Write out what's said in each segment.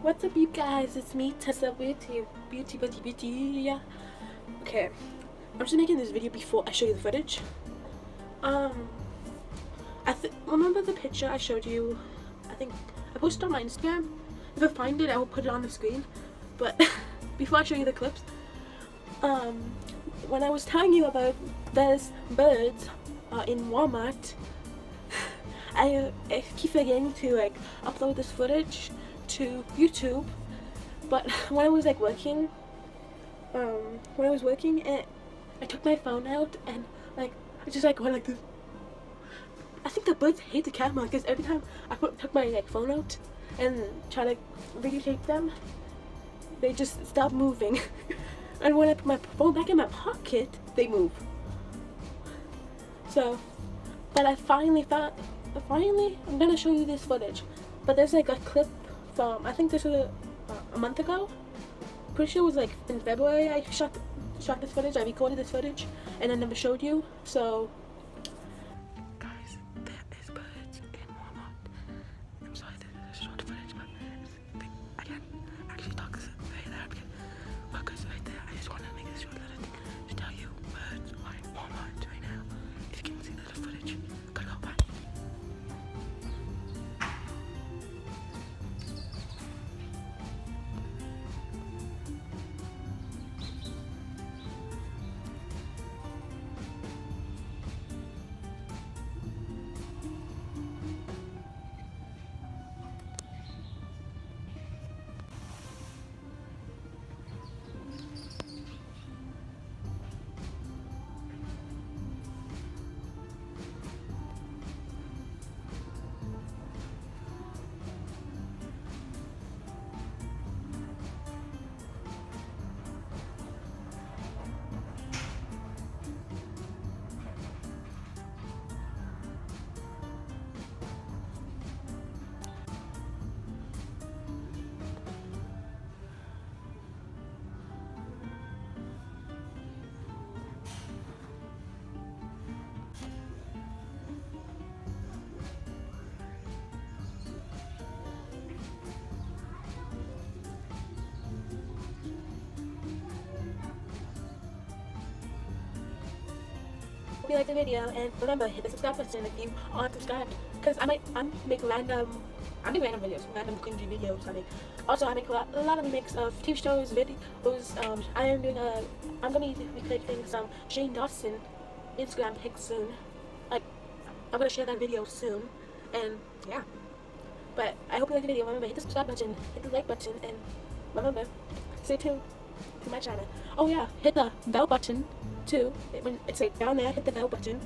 What's up, you guys? It's me, Tessa Beauty. Yeah. Okay, I'm just making this video before I show you the footage. Um, remember the picture I showed you? I think I posted on my Instagram. If I find it, I will put it on the screen. But before I show you the clips, when I was telling you about those birds in Walmart, I keep forgetting to upload this footage to YouTube. But when I was working, and I took my phone out and I just went like this. I think the birds hate the camera because every time I took my phone out and try to videotape them, they just stop moving. And when I put my phone back in my pocket, they move. So, but I'm gonna show you this footage. But there's a clip from, I think this was a month ago. Pretty sure it was in February I shot this footage. I recorded this footage and I never showed you. So guys, there is birds in Walmart. I'm sorry that this is short footage, but I can't actually talk very loud because workers right there. I just want to make this short little thing to tell you birds are in Walmart right now. If you can see the footage, gotta go. Bye. Hope you liked the video, and remember, hit the subscribe button if you aren't subscribed, because I make random videos, random cringy videos. I make a lot of mix of TV shows, videos. I'm gonna be recreating some Shane Dawson Instagram pics soon. I'm gonna share that video soon, and yeah. But I hope you liked the video. Remember, hit the subscribe button, hit the like button, and remember, stay tuned to my channel. Oh yeah, hit the bell button too. When it's down there, hit the bell button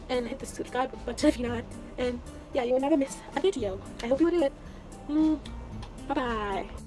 and hit the subscribe button if you're not. And yeah, you will never miss a video. I hope you will do it. Bye bye.